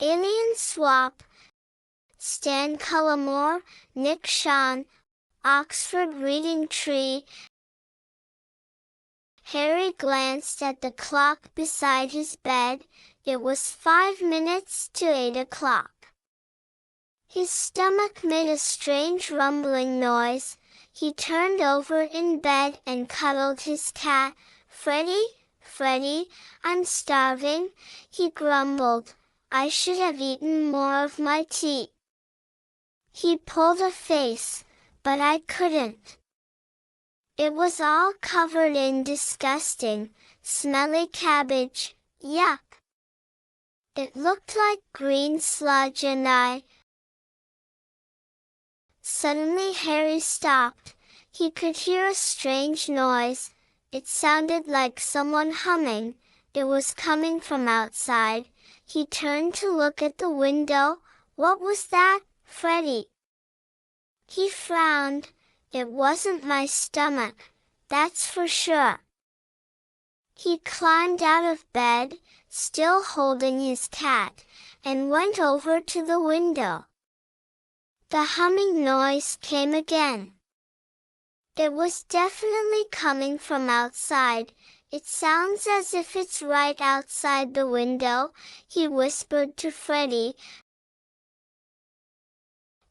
Alien Swap, Stan Cullimore, Nick Shawn, Oxford Reading Tree. Harry glanced at the clock beside his bed. It was 5 minutes to 8 o'clock. His stomach made a strange rumbling noise. He turned over in bed and cuddled his cat. "Freddie, Freddie, I'm starving," he grumbled. "I should have eaten more of my tea." He pulled a face, but I couldn't. It was all covered in disgusting, smelly cabbage. Yuck! It looked like green sludge and Suddenly Harry stopped. He could hear a strange noise. It sounded like someone humming. It was coming from outside. He turned to look at the window. "What was that, Freddie?" He frowned. "It wasn't my stomach, that's for sure." He climbed out of bed, still holding his cat, and went over to the window. The humming noise came again. It was definitely coming from outside. "It sounds as if it's right outside the window," he whispered to Freddie.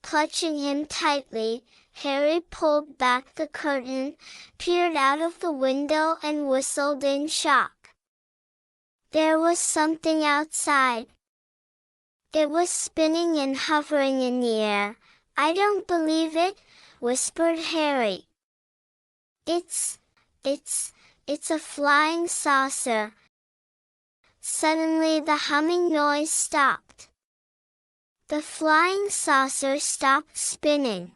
Clutching him tightly, Harry pulled back the curtain, peered out of the window and whistled in shock. There was something outside. It was spinning and hovering in the air. "I don't believe it," whispered Harry. It's a flying saucer." Suddenly the humming noise stopped. The flying saucer stopped spinning.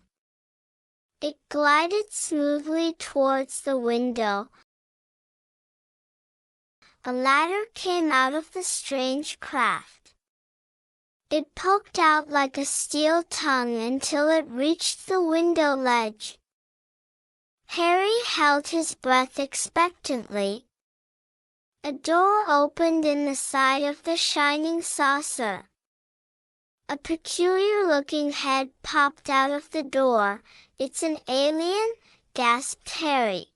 It glided smoothly towards the window. A ladder came out of the strange craft. It poked out like a steel tongue until it reached the window ledge. Harry held his breath expectantly. A door opened in the side of the shining saucer. A peculiar-looking head popped out of the door. "It's an alien?" gasped Harry.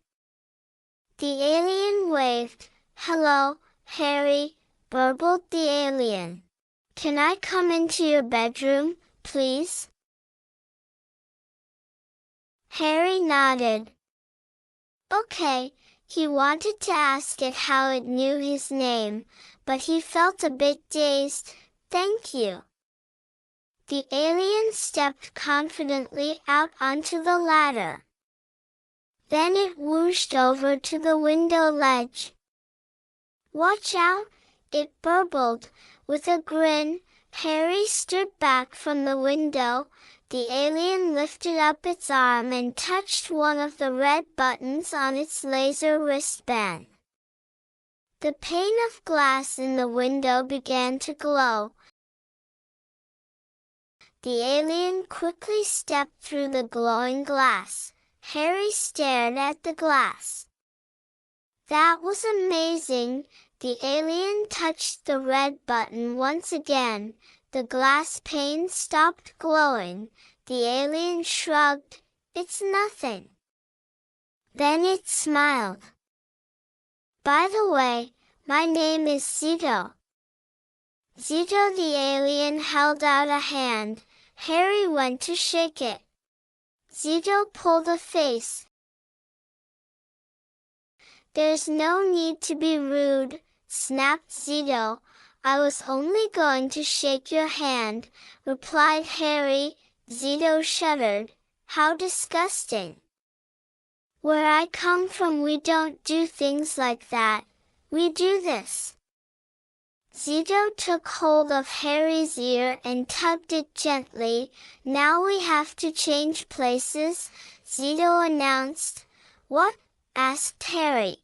The alien waved. "Hello, Harry," burbled the alien. "Can I come into your bedroom, please?" Harry nodded. Okay, he wanted to ask it how it knew his name, but he felt a bit dazed. "Thank you." The alien stepped confidently out onto the ladder. Then it whooshed over to the window ledge. "Watch out," it burbled. With a grin, Harry stood back from the window. The alien lifted up its arm and touched one of the red buttons on its laser wristband. The pane of glass in the window began to glow. The alien quickly stepped through the glowing glass. Harry stared at the glass. That was amazing. The alien touched the red button once again. The glass pane stopped glowing. The alien shrugged. "It's nothing." Then it smiled. "By the way, my name is Zito." Zito the alien held out a hand. Harry went to shake it. Zito pulled a face. "There's no need to be rude," snapped Zito. "I was only going to shake your hand," replied Harry. Zito shuddered. "How disgusting. Where I come from we don't do things like that. We do this." Zito took hold of Harry's ear and tugged it gently. "Now we have to change places," Zito announced. "What?" asked Harry.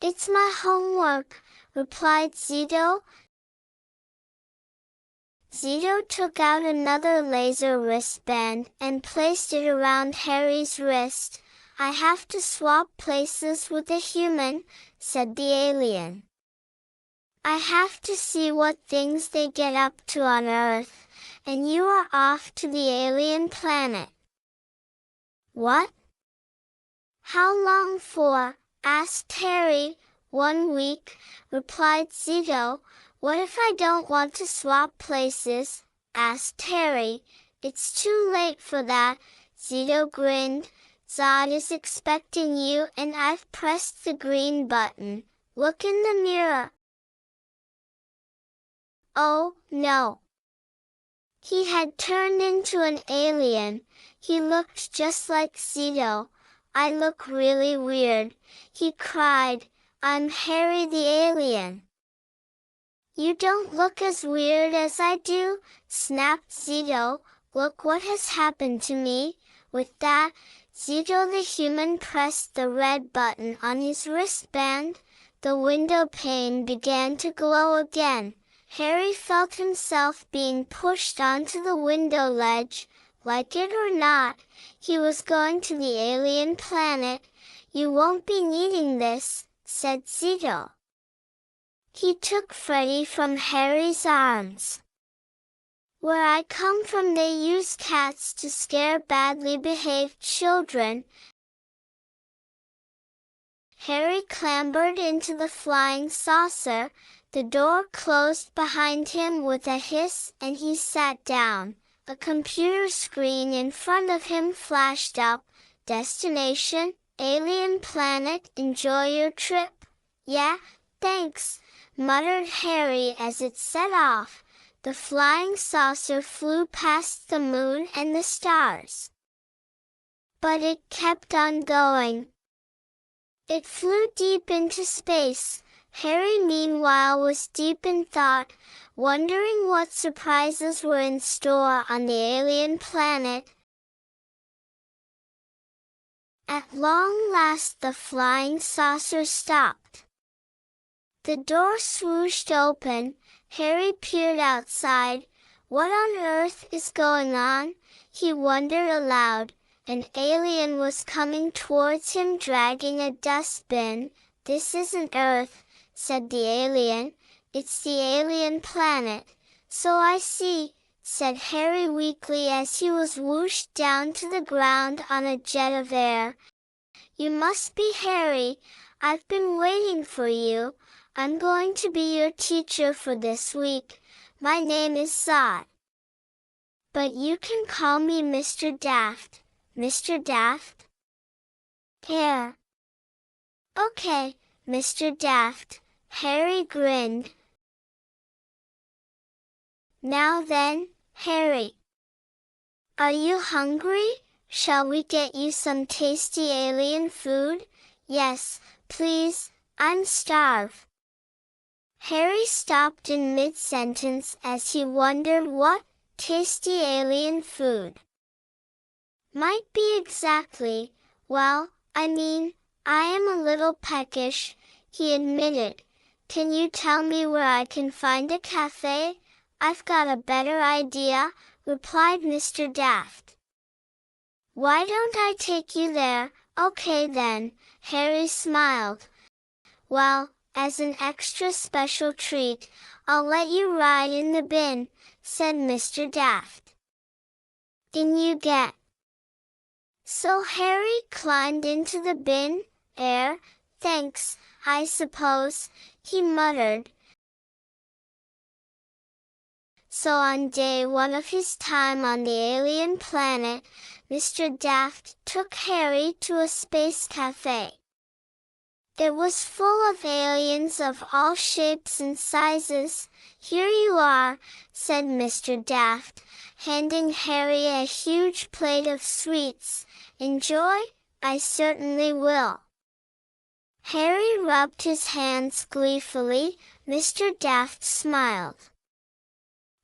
"It's my homework," replied Zito. Zito took out another laser wristband and placed it around Harry's wrist. "I have to swap places with a human," said the alien. I have to see what things they get up to on Earth, and you are off to the alien planet. What? How long for? Asked Harry. 1 week, replied Zito. What if I don't want to swap places? Asked Harry. It's too late for that, Zito grinned. Zod is expecting you and I've pressed the green button. Look in the mirror. Oh, no. He had turned into an alien. He looked just like Zito. I look really weird, he cried. I'm Harry the alien. You don't look as weird as I do, snapped Zito. Look what has happened to me. With that, Zito the human pressed the red button on his wristband. The window pane began to glow again. Harry felt himself being pushed onto the window ledge. Like it or not, he was going to the alien planet. You won't be needing this, said Zito. He took Freddy from Harry's arms. Where I come from they use cats to scare badly behaved children. Harry clambered into the flying saucer. The door closed behind him with a hiss and he sat down. A computer screen in front of him flashed up. Destination, alien planet, enjoy your trip. Yeah, thanks, muttered Harry as it set off. The flying saucer flew past the moon and the stars. But it kept on going. It flew deep into space. Harry meanwhile was deep in thought, wondering what surprises were in store on the alien planet. At long last the flying saucer stopped. The door swooshed open. Harry peered outside. What on earth is going on? He wondered aloud. An alien was coming towards him dragging a dustbin. This isn't Earth, said the alien. It's the alien planet. So I see, said Harry weakly as he was whooshed down to the ground on a jet of air. You must be Harry. I've been waiting for you. I'm going to be your teacher for this week. My name is Zod. But you can call me Mr. Daft. Mr. Daft? Here. Okay, Mr. Daft. Harry grinned. Now then, Harry. Are you hungry? Shall we get you some tasty alien food? Yes, please, I'm starved. Harry stopped in mid-sentence as he wondered what tasty alien food might be exactly. Well, I mean, I am a little peckish, he admitted. Can you tell me where I can find a cafe? I've got a better idea, replied Mr. Daft. Why don't I take you there? Okay then, Harry smiled. Well, as an extra special treat, I'll let you ride in the bin, said Mr. Daft. In you get. So Harry climbed into the bin. Air, thanks, I suppose, he muttered. So on day 1 of his time on the alien planet, Mr. Daft took Harry to a space cafe. It was full of aliens of all shapes and sizes. Here you are, said Mr. Daft, handing Harry a huge plate of sweets. Enjoy? I certainly will. Harry rubbed his hands gleefully. Mr. Daft smiled.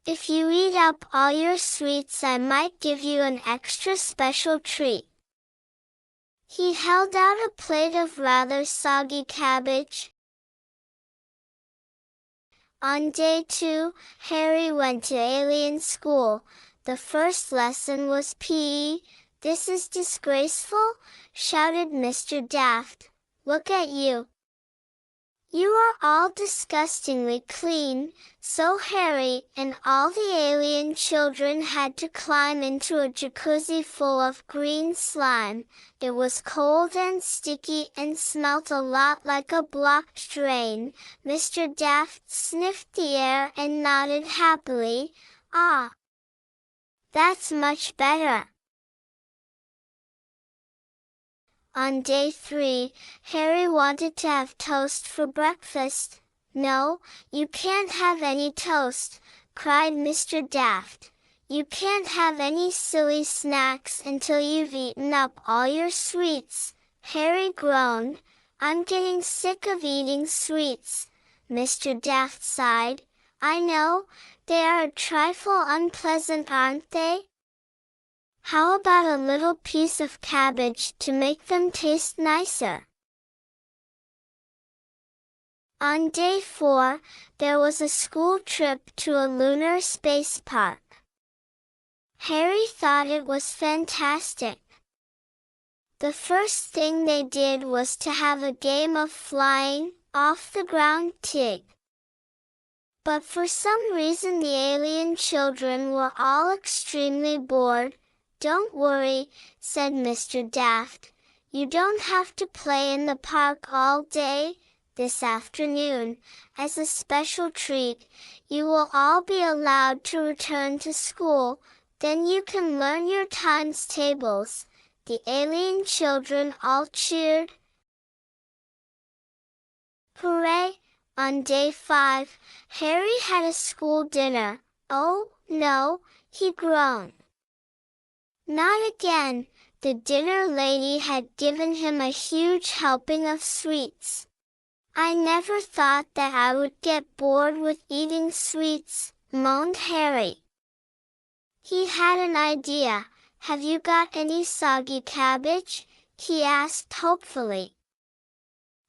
If you eat up all your sweets, I might give you an extra special treat. He held out a plate of rather soggy cabbage. On day 2, Harry went to alien school. The first lesson was PE. This is disgraceful, shouted Mr. Daft. Look at you. You are all disgustingly clean, so Harry and all the alien children had to climb into a jacuzzi full of green slime. It was cold and sticky and smelt a lot like a blocked drain. Mr. Daft sniffed the air and nodded happily. Ah, that's much better. On day 3, Harry wanted to have toast for breakfast. "No, you can't have any toast," cried Mr. Daft. "You can't have any silly snacks until you've eaten up all your sweets." Harry groaned. "I'm getting sick of eating sweets." Mr. Daft sighed. "I know, they are a trifle unpleasant, aren't they? How about a little piece of cabbage to make them taste nicer?" On day 4, there was a school trip to a lunar space park. Harry thought it was fantastic. The first thing they did was to have a game of flying, off-the-ground tig. But for some reason the alien children were all extremely bored. "Don't worry," said Mr. Daft. "You don't have to play in the park all day. This afternoon, as a special treat, you will all be allowed to return to school. Then you can learn your times tables." The alien children all cheered. Hooray! On day 5, Harry had a school dinner. "Oh, no," he groaned. Not again! The dinner lady had given him a huge helping of sweets. "I never thought that I would get bored with eating sweets," moaned Harry. He had an idea. "Have you got any soggy cabbage?" he asked hopefully.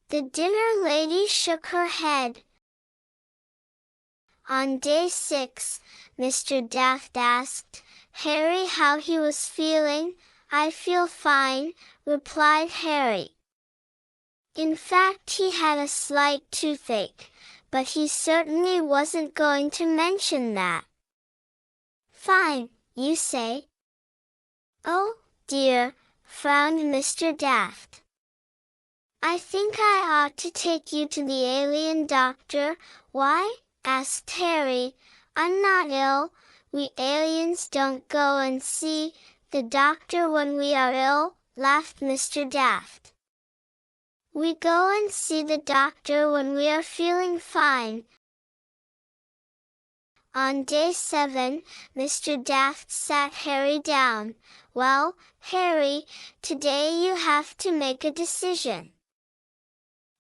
The dinner lady shook her head. On day 6, Mr. Daft asked Harry how he was feeling. "I feel fine," replied Harry. In fact, he had a slight toothache, but he certainly wasn't going to mention that. "Fine, you say?" "Oh, dear," frowned Mr. Daft. "I think I ought to take you to the alien doctor." "Why?" asked Harry. "I'm not ill. We aliens don't go and see the doctor when we are ill," laughed Mr. Daft. "We go and see the doctor when we are feeling fine." On day 7, Mr. Daft sat Harry down. "Well, Harry, today you have to make a decision.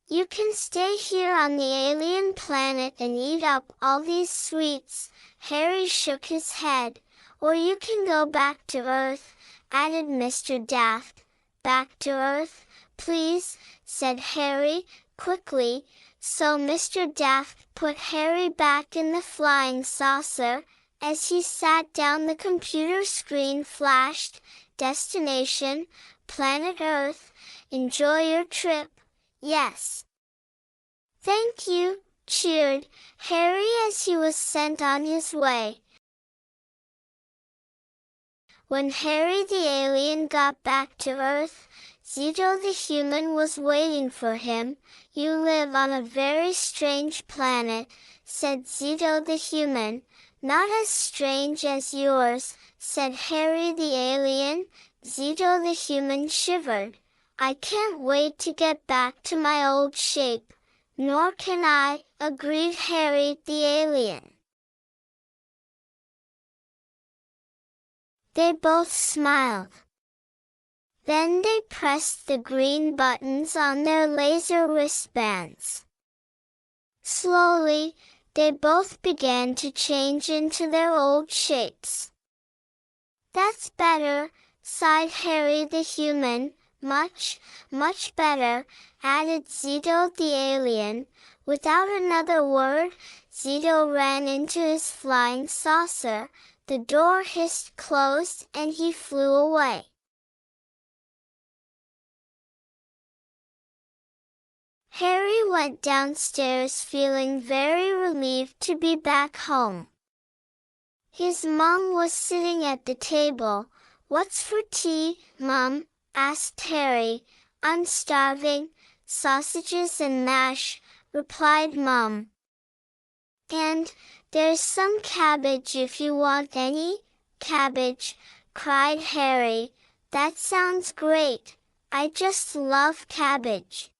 You can stay here on the alien planet and eat up all these sweets." Harry shook his head. "Or you can go back to Earth," added Mr. Daft. "Back to Earth, please," said Harry, quickly. So Mr. Daft put Harry back in the flying saucer. As he sat down, the computer screen flashed. "Destination, Planet Earth. Enjoy your trip." "Yes." "Thank you," cheered Harry as he was sent on his way. When Harry the alien got back to Earth, Zito the human was waiting for him. "You live on a very strange planet," said Zito the human. "Not as strange as yours," said Harry the alien. Zito the human shivered. "I can't wait to get back to my old shape." "Nor can I," agreed Harry the alien. They both smiled. Then they pressed the green buttons on their laser wristbands. Slowly, they both began to change into their old shapes. "That's better," sighed Harry the human. "Much, much better," added Zito the alien. Without another word, Zito ran into his flying saucer. The door hissed closed and he flew away. Harry went downstairs feeling very relieved to be back home. His mom was sitting at the table. "What's for tea, Mom?" asked Harry. "I'm starving. Sausages and mash," replied Mom. "And there's some cabbage if you want any." "Cabbage!" cried Harry. "That sounds great. I just love cabbage."